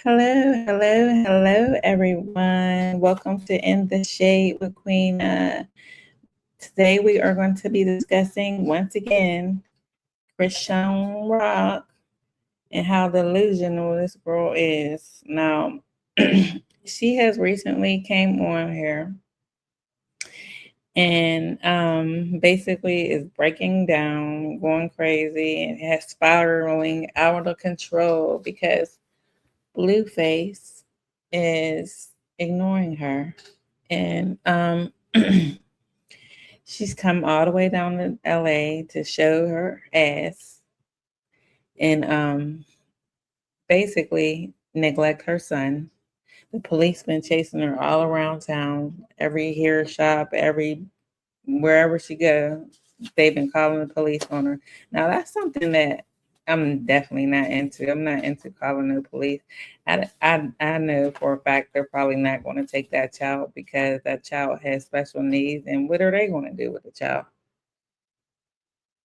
Hello, hello, hello, everyone. Welcome to In the Shade with Queen. Today we are going to be discussing once again Chrisean Rock and how delusional this girl is. Now, she has recently came on here and basically is breaking down, going crazy, and has spiraling out of control because Blueface is ignoring her. And she's come all the way down to LA to show her ass and basically neglect her son. The police been chasing her all around town, every hair shop, every wherever she go, they've been calling the police on her. Now that's something that I'm definitely not into. I'm not into calling the police. I know for a fact they're probably not going to take that child because that child has special needs. And what are they going to do with the child?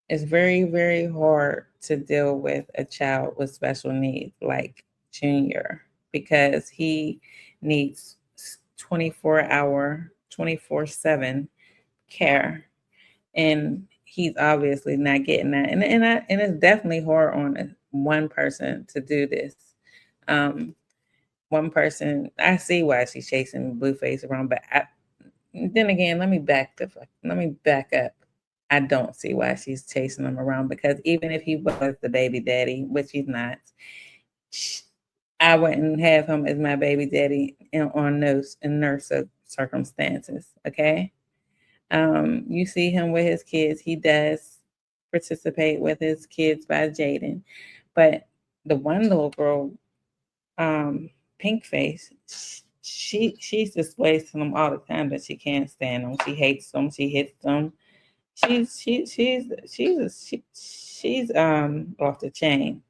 It's very, very hard to deal with a child with special needs like Junior because he needs 24-hour, 24/7 care, and he's obviously not getting that. And it's definitely hard on one person to do this. Um, One person, I see why she's chasing Blueface around, but then again, let me back up. I don't see why she's chasing him around because even if he was the baby daddy, which he's not, I wouldn't have him as my baby daddy on those in nurse circumstances. Okay, you see him with his kids. He does participate with his kids by Jaden, but the one little girl, Pink Face, she displays to them all the time that she can't stand them. She hates them. She hits them. She's off the chain.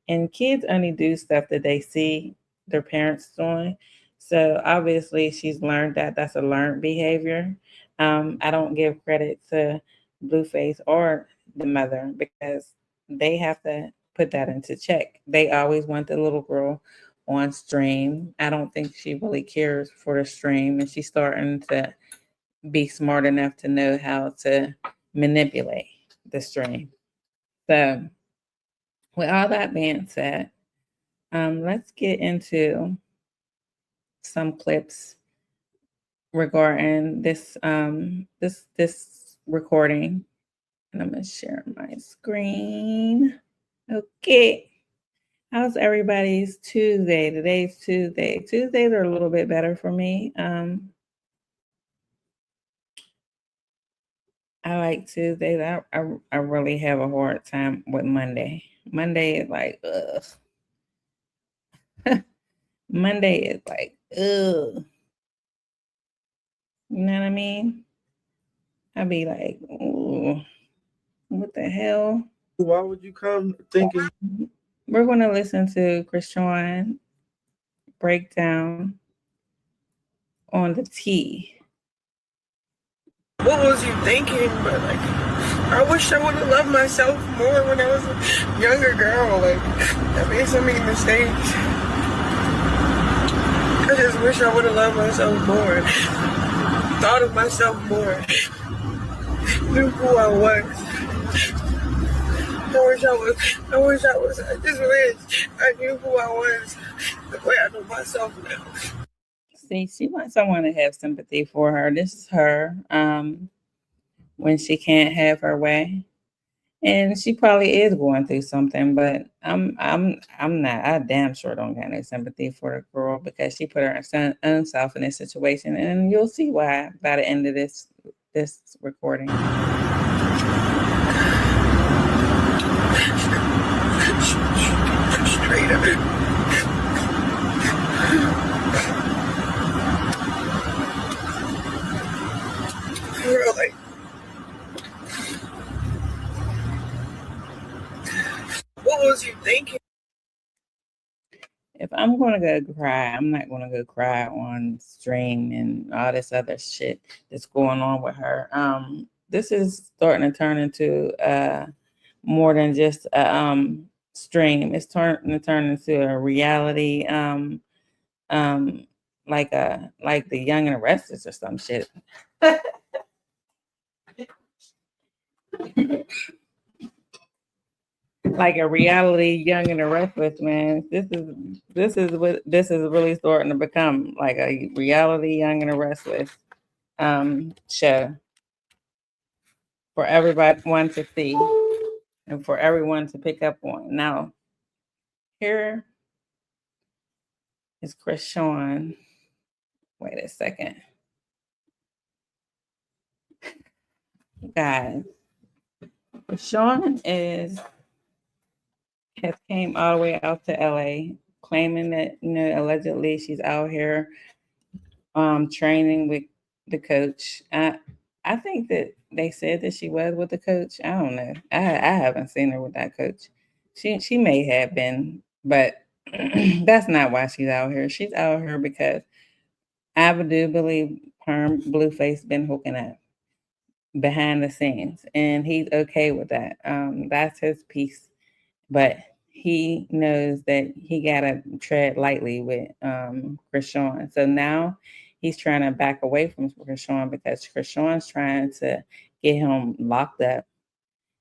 And kids only do stuff that they see their parents doing. So obviously, she's learned that that's a learned behavior. I don't give credit to Blueface or the mother because they have to put that into check. They always want the little girl on stream. I don't think she really cares for the stream, and she's starting to be smart enough to know how to manipulate the stream. So, with all that being said, let's get into some clips regarding this recording, and I'm gonna share my screen. Okay, how's everybody's Tuesday? Today's Tuesday. Tuesdays are a little bit better for me. I like Tuesdays. I really have a hard time with Monday. Monday is like ugh. Monday is like ugh. You know what I mean? I'd be like, ooh, what the hell? Why would you come thinking? We're gonna listen to Chrisean breakdown on the T. What was you thinking? But like, I wish I would have loved myself more when I was a younger girl. Like, I made so many mistakes. I just wish I would have loved myself more. Thought of myself more. Knew who I was. I just wish I knew who I was the way I know myself now. See, she wants someone to have sympathy for her. This is her when she can't have her way. And she probably is going through something, but I'm not. I damn sure don't got no sympathy for the girl because she put her own self in this situation, and you'll see why by the end of this recording. Straight up. Like, what was you thinking? If I'm gonna go cry, I'm not gonna go cry on stream and all this other shit that's going on with her. This is starting to turn into more than just stream. It's turn into a reality, like the Young and the Restless or some shit. Like a reality Young and the Restless, man. This is really starting to become like a reality Young and the Restless show for everyone to see and for everyone to pick up on. Now, here is Chrisean. Wait a second. Guys, Chrisean has came all the way out to LA claiming that, allegedly she's out here training with the coach. I think that they said that she was with the coach. I don't know. I haven't seen her with that coach. She may have been, but that's not why she's out here. She's out here because I do believe Blueface been hooking up behind the scenes, and he's okay with that. That's his piece, but he knows that he gotta tread lightly with Chrisean. So now he's trying to back away from Chrisean because Chrisean's trying to get him locked up.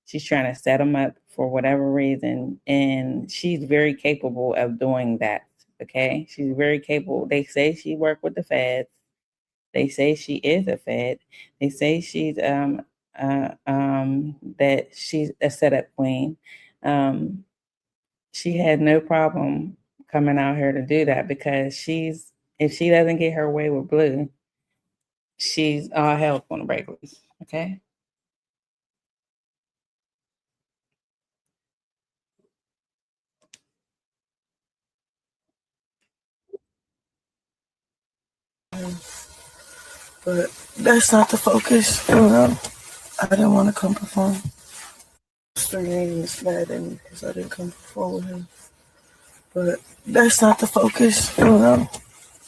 She's trying to set him up for whatever reason, and she's very capable of doing that. Okay, she's very capable. They say she worked with the feds. They say she is a Fed. They say she's that she's a setup queen. She had no problem coming out here to do that because if she doesn't get her way with Blue, she's all hell's gonna break loose. Okay. But that's not the focus. I didn't want to come perform. Mr. Yang is mad at me because I didn't come perform with him. But that's not the focus. I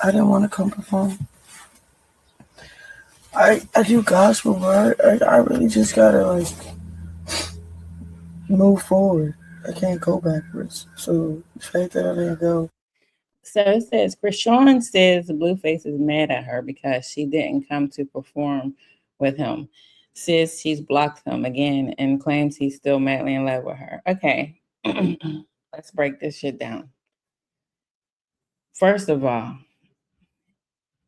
didn't want to come perform. I do gospel, but I really just gotta move forward. I can't go backwards. So the fact that I didn't go. So it says Chrisean says Blueface is mad at her because she didn't come to perform with him. Says she's blocked him again and claims he's still madly in love with her. Okay, let's break this shit down. First of all,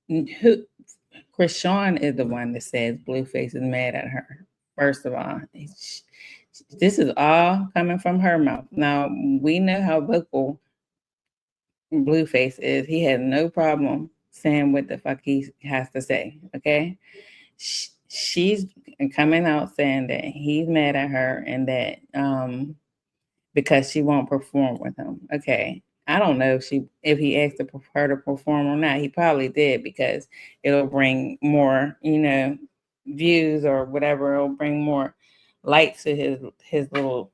Chrisean is the one that says Blueface is mad at her. First of all, this is all coming from her mouth. Now, we know how vocal Blueface is. He has no problem saying what the fuck he has to say, okay? She's coming out saying that he's mad at her and that because she won't perform with him. Okay. I don't know if he asked her to perform or not. He probably did because it'll bring more, views or whatever. It'll bring more light to his little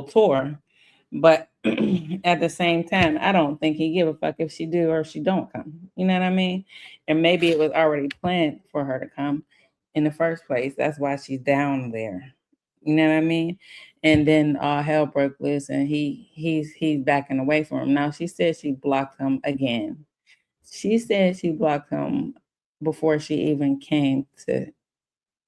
tour. But at the same time, I don't think he give a fuck if she do or if she don't come. You know what I mean? And maybe it was already planned for her to come in the first place. That's why she's down there. You know what I mean? And then all hell broke loose, and he's backing away from him. Now she said she blocked him again. She said she blocked him before she even came to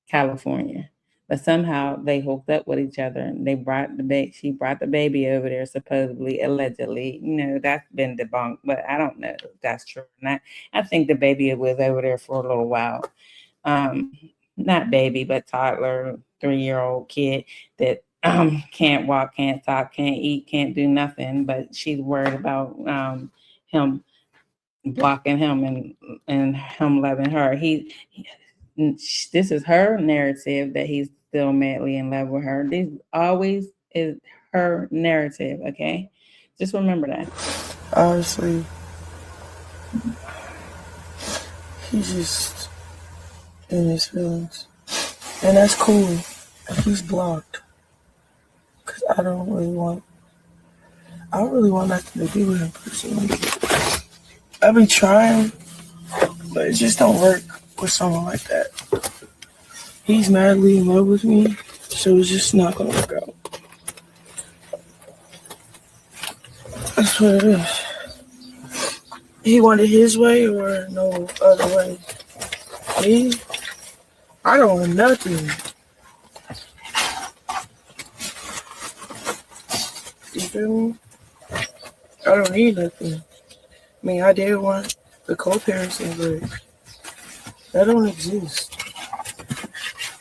California. But somehow they hooked up with each other and they brought the baby. She brought the baby over there, supposedly, allegedly. That's been debunked, but I don't know if that's true or not. I think the baby was over there for a little while. Not baby, but toddler, 3-year-old kid that can't walk, can't talk, can't eat, can't do nothing. But she's worried about him blocking him and him loving her. This is her narrative that he's still madly in love with her. This always is her narrative, okay? Just remember that. Honestly, he's just in his feelings. And that's cool if he's blocked. Because I don't really want nothing to do with him personally. I've been trying, but it just don't work with someone like that. He's madly in love with me, so it's just not gonna work out. That's what it is. He wanted his way or no other way. Me, I don't want nothing. You feel me? I don't need nothing. I mean, I did want the co-parenting, but that don't exist.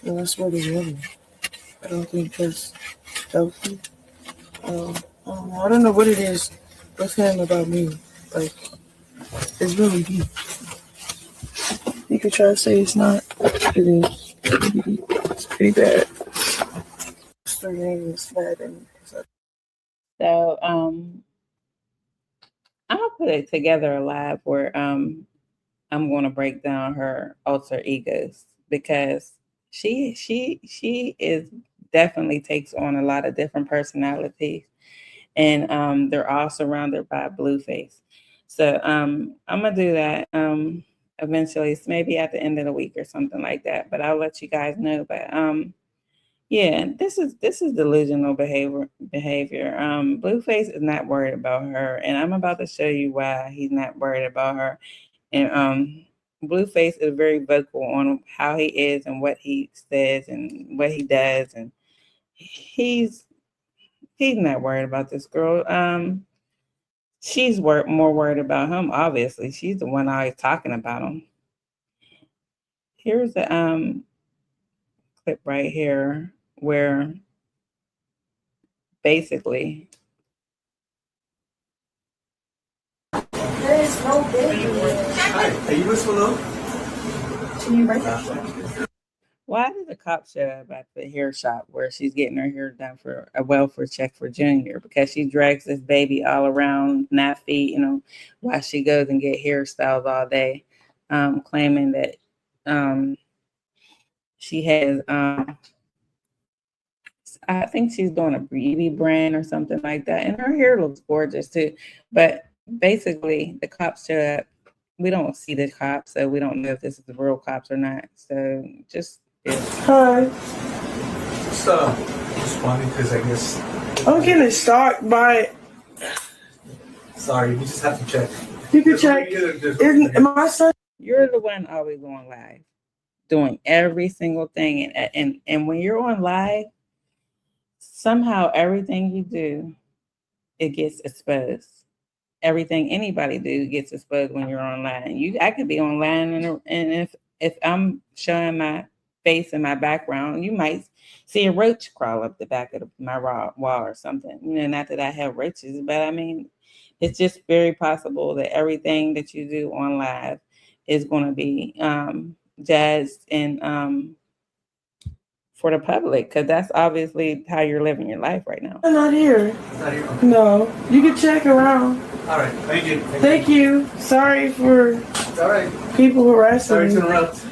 And that's what it's really. I don't think that's healthy. I don't know what it is with him about me. Like, it's really deep. You could try to say it's not. It is. It's pretty bad. It's bad. So I'll put it together live where I'm going to break down her alter egos because she is definitely takes on a lot of different personalities, and they're all surrounded by Blueface. So I'm gonna do that eventually. It's maybe at the end of the week or something like that. But I'll let you guys know. But yeah, this is delusional behavior. Blueface is not worried about her, and I'm about to show you why he's not worried about her. And Blueface is very vocal on how he is and what he says and what he does, and he's not worried about this girl. She's more worried about him. Obviously, she's the one always talking about him. Here's the clip right here where basically. There is no baby. Hi, are you Miss Malone? Can you write that? Why did the cop show up at the hair shop where she's getting her hair done for a welfare check for Junior? Because she drags this baby all around, not feet, while she goes and get hairstyles all day, claiming that she has, I think she's doing a beauty brand or something like that. And her hair looks gorgeous too. But basically, the cops show up. We don't see the cops, so we don't know if this is the real cops or not. So just. Hi. Just responding because I guess I'm getting stalked by. Sorry, we just have to check. You can check. My son. You're the one always on live, doing every single thing, and when you're on live, somehow everything you do, it gets exposed. Everything anybody do gets exposed when you're online. I could be online, and if I'm showing my face and my background, you might see a roach crawl up the back of my wall or something. Not that I have roaches, but I mean, it's just very possible that everything that you do on live is going to be judged and for the public, because that's obviously how you're living your life right now. I'm not here. Not here? No. You can check around. All right. Thank you. Thank you. Sorry for All right. people harassing Sorry me. to interrupt.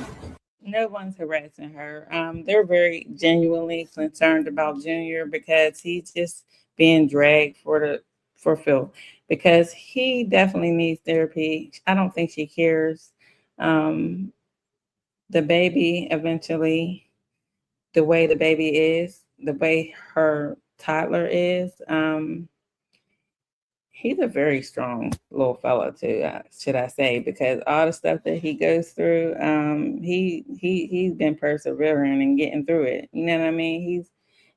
No one's harassing her. They're very genuinely concerned about Junior because he's just being dragged for Phil, because he definitely needs therapy. I don't think she cares. The baby eventually, the way the baby is, the way her toddler is, he's a very strong little fellow too, should I say, because all the stuff that he goes through, he's been persevering and getting through it. You know what I mean?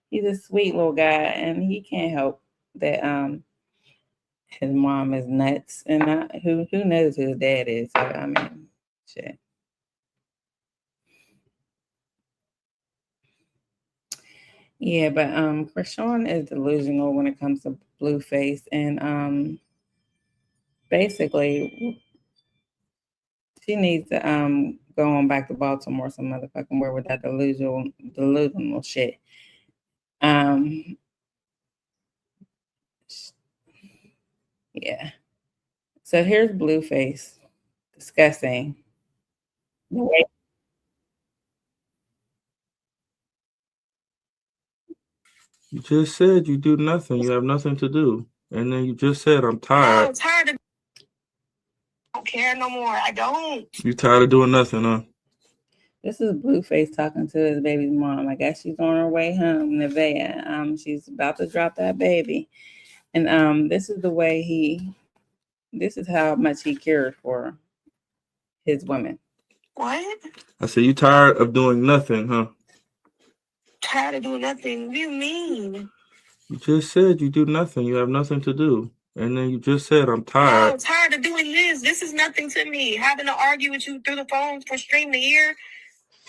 He's a sweet little guy, and he can't help that his mom is nuts, and who knows who his dad is. So, I mean, shit. Yeah, but Chrisean is delusional when it comes to Blueface, and basically she needs to go on back to Baltimore some motherfucking where with that delusional shit. Yeah. So here's Blueface discussing the way. You just said you do nothing. You have nothing to do. And then you just said, I'm tired. I'm tired of. I don't care no more. I don't. You tired of doing nothing, huh? This is Blueface talking to his baby's mom. I guess she's on her way home, Nevaeh. She's about to drop that baby. And this is the way this is how much he cared for his women. What? I said, you tired of doing nothing, huh? Tired of doing nothing? What do you mean? You just said you do nothing. You have nothing to do. And then you just said, I'm No, tired. I'm tired of doing this. This is nothing to me. Having to argue with you through the phone for stream to hear.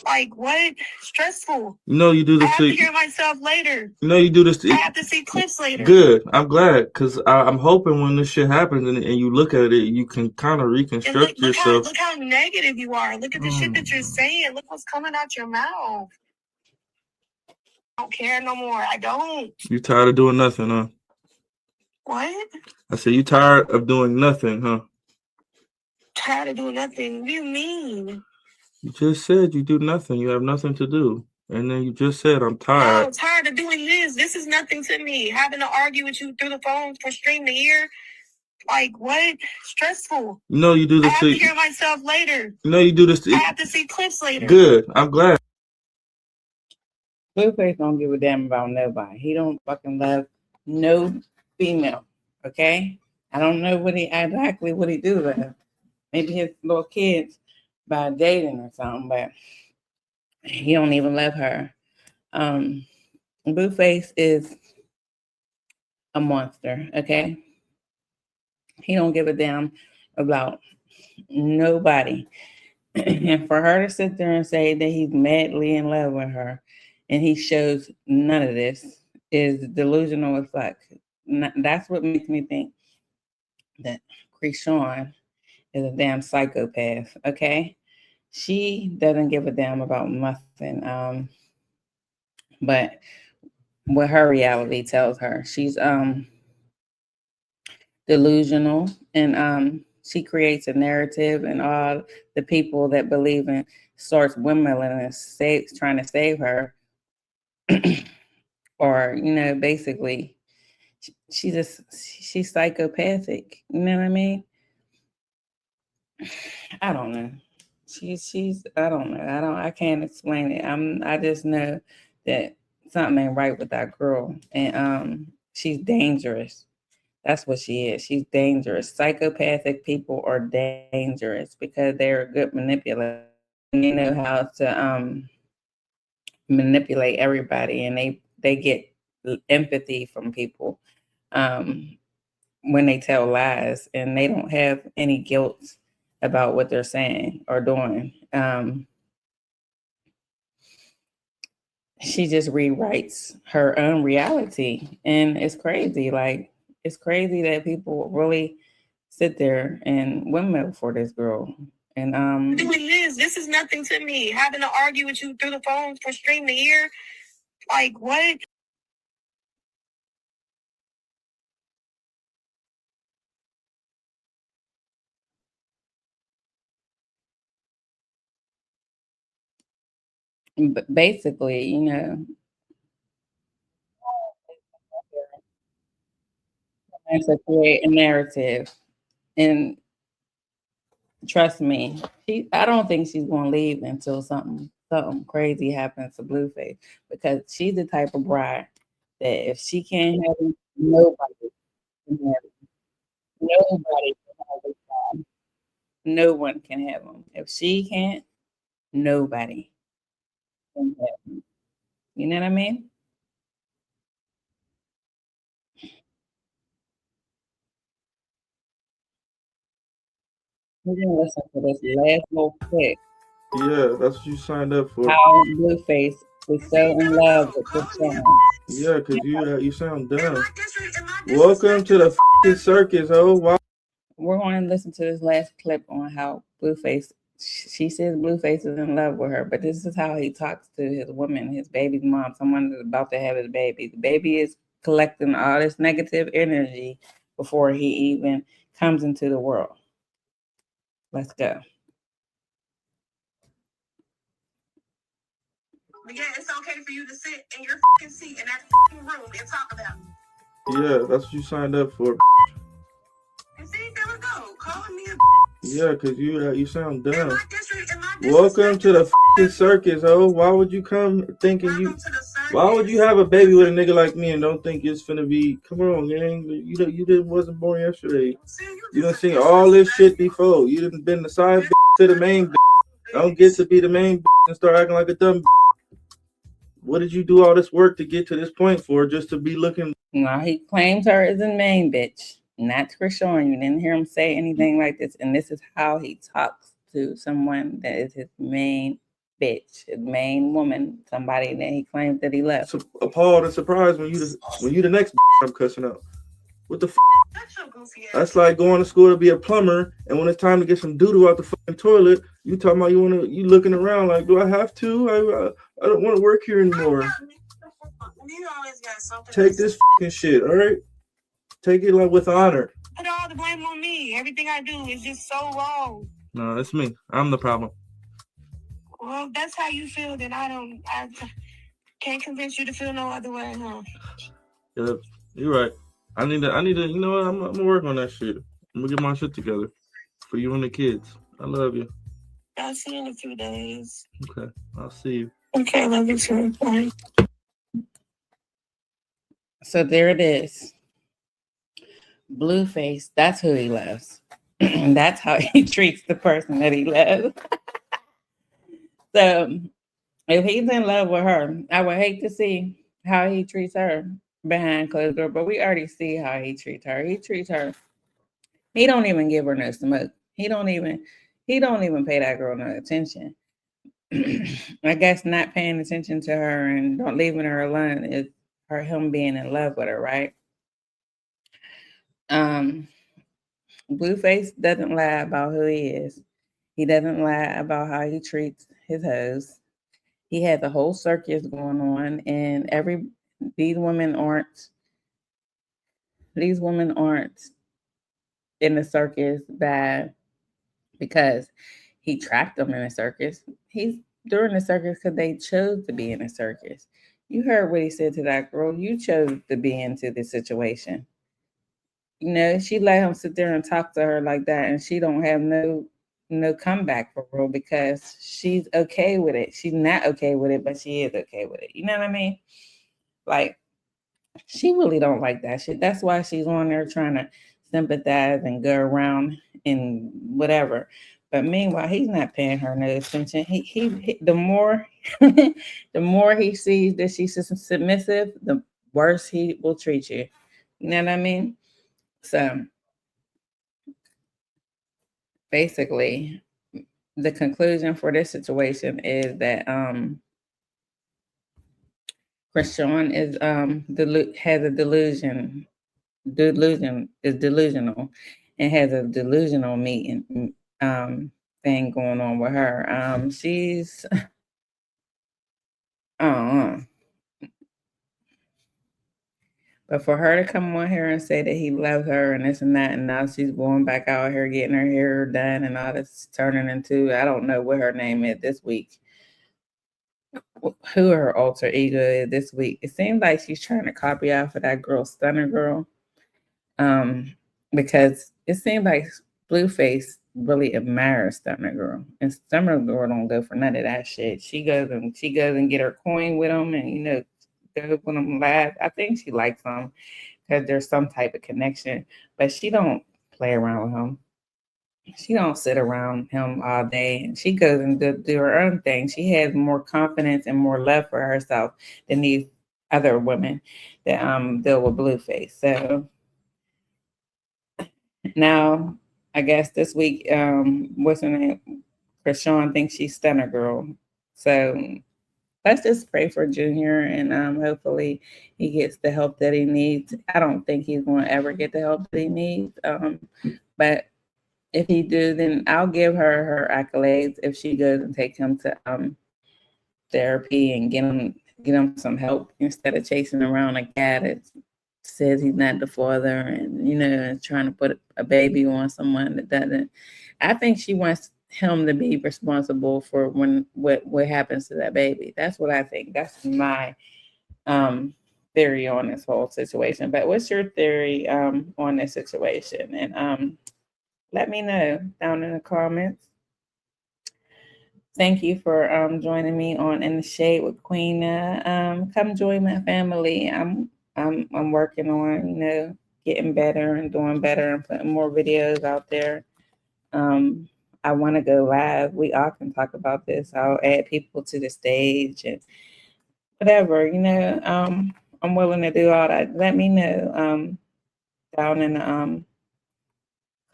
Like, what? Stressful. You know you do I this have to to hear myself later. you know you do this I to have to see clips later. good. I'm glad because I'm hoping when this shit happens and you look at it, you can kind of And reconstruct yourself. look how negative you are. Look at the shit that you're saying. Look what's coming out your mouth. I don't care no more. I don't. You tired of doing nothing, huh? What? I said, you tired of doing nothing, huh? Tired of doing nothing? What do you mean? You just said you do nothing. You have nothing to do. And then you just said, I'm No, tired. I'm tired of doing this. This is nothing to me. Having to argue with you through the phone for stream to hear. Like, what? Stressful. You know you do I this have to to hear myself later. you know you do this I to have to see clips later. good. I'm glad. Blueface don't give a damn about nobody. He don't fucking love no female. Okay? I don't know exactly what he do with her. Maybe his little kids by dating or something, but he don't even love her. Blueface is a monster, okay? He don't give a damn about nobody. And for her to sit there and say that he's madly in love with her and he shows none of this is delusional as fuck. That's what makes me think that Chrisean is a damn psychopath, okay? She doesn't give a damn about nothing. But what her reality tells her, she's delusional, and she creates a narrative, and all the people that believe in starts windmilling and trying to save her, or basically, she's psychopathic. You know what I mean? I don't know. She's I don't know. I can't explain it. I just know that something ain't right with that girl, and she's dangerous. That's what she is. She's dangerous. Psychopathic people are dangerous because they're a good manipulator. They know how to manipulate everybody, and they get empathy from people when they tell lies, and they don't have any guilt about what they're saying or doing. She just rewrites her own reality, and it's crazy. Like, it's crazy that people really sit there and windmill for this girl. And doing this is nothing to me. Having to argue with you through the phone for stream to hear. Like, what? basically, and to create a narrative. And trust me, I don't think she's gonna leave until something crazy happens to Blueface, because she's the type of bride that if she can't have him, nobody can have him. Nobody can have this guy. No one can have him. If she can't, nobody can have him. You know what I mean? We're gonna listen to this last little clip. Yeah, that's what you signed up for. How Blueface is so in love with this song. Yeah, because you sound dumb. Welcome to the f***ing circus, oh. Wow. We're going to listen to this last clip on how Blueface, she says Blueface is in love with her, but this is how he talks to his woman, his baby's mom, someone that's about to have his baby. The baby is collecting all this negative energy before he even comes into the world. Let's go. Yeah, it's okay for you to sit in your seat in that room and talk about it. Yeah, that's what you signed up for. And see, there we go. Calling me a Yeah, because you sound dumb. in my district, Welcome to the f***ing circus, oh. Why would you come thinking welcome you... to the Why would you have a baby with a nigga like me and don't think it's finna be? Come on, gang. You wasn't born yesterday. You done seen all this shit before. You done been the side bitch to the main bitch. Don't get to be the main bitch and start acting like a dumb bitch. What did you do all this work to get to this point for? Just to be looking? No, he claims her as a main bitch, not Chrisean. You didn't hear him say anything like this, and this is how he talks to someone that is his main bitch, his main woman, somebody that he claims that he loves. Appalled and surprised when you the next bitch I'm cussing out. What the That's like going to school to be a plumber, and when it's time to get some doo-doo out the fucking toilet, you talking about you looking around like, do I have to? I don't want to work here anymore. Take this fucking shit, all right? Take it like with honor. Put all the blame on me. Everything I do is just so wrong. No, that's me. I'm the problem. Well, that's how you feel. Then I can't convince you to feel no other way, huh? Yeah, you're right. I need to. You know what? I'm gonna work on that shit. I'm gonna get my shit together for you and the kids. I love you. I'll see you in a few days. Okay, I'll see you. Okay, love you too. Bye. So there it is. Blueface, that's who he loves. That's how he treats the person that he loves. So if he's in love with her, I would hate to see how he treats her behind closed door, but we already see how he treats her. He don't even give her no smoke. He don't even pay that girl no attention. I guess not paying attention to her and don't leaving her alone is him being in love with her, right? Blueface doesn't lie about who he is. He doesn't lie about how he treats his hoes. He has a whole circus going on, and these women aren't in the circus bad because he tracked them in a circus. He's during the circus because they chose to be in a circus. You heard what he said to that girl. You chose to be into this situation. You know, she let him sit there and talk to her like that, and she don't have no comeback for real because she's okay with it. She's not okay with it, but she is okay with it. You know what I mean? Like, she really don't like that shit. That's why she's on there trying to sympathize and go around and whatever. But meanwhile, he's not paying her no attention. He the more the more he sees that she's submissive, the worse he will treat you. You know what I mean? So basically, the conclusion for this situation is that Chrisean is has a delusional and has a delusional meeting thing going on with her. She's I don't know. But for her to come on here and say that he loves her and this and that, and now she's going back out here getting her hair done and all this, turning into, I don't know what her name is this week, who her alter ego is this week. It seems like she's trying to copy off of that girl, Stunner Girl, because it seems like Blueface really admires Stunner Girl, and Stunner Girl don't go for none of that shit. She goes and get her coin with him, and go with him live. I think she likes him because there's some type of connection, but she don't play around with him. She don't sit around him all day, and she goes and do her own thing. She has more confidence and more love for herself than these other women that deal with Blueface. So now, I guess this week, what's her name? Chrisean thinks she's Stunner Girl. So let's just pray for Junior, and hopefully he gets the help that he needs. I don't think he's going to ever get the help that he needs. But if he do, then I'll give her accolades if she goes and take him to therapy and get him some help instead of chasing around a guy that says he's not the father and trying to put a baby on someone that doesn't. I think she wants him to be responsible for what happens to that baby. That's what I think. That's my theory on this whole situation. But what's your theory on this situation? And let me know down in the comments. thank you for joining me on In the Shade with Queena. Come join my family. I'm working on, getting better and doing better and putting more videos out there. I want to go live. We all can talk about this. I'll add people to the stage and whatever, I'm willing to do all that. Let me know down in the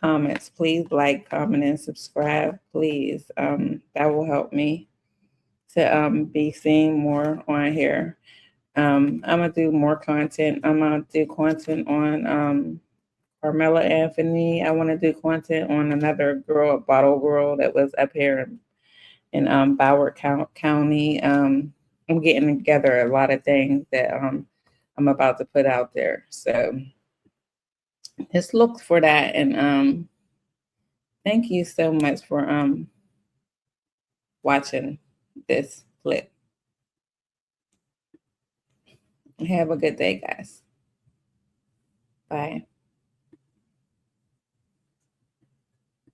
comments. Please like, comment, and subscribe, please. That will help me to be seen more on here. I'm gonna do more content. I'm gonna do content on Carmela Anthony. I want to do content on another girl, a bottle girl that was up here in Broward County. I'm getting together a lot of things that I'm about to put out there. So just look for that, and thank you so much for watching this clip. Have a good day, guys. Bye.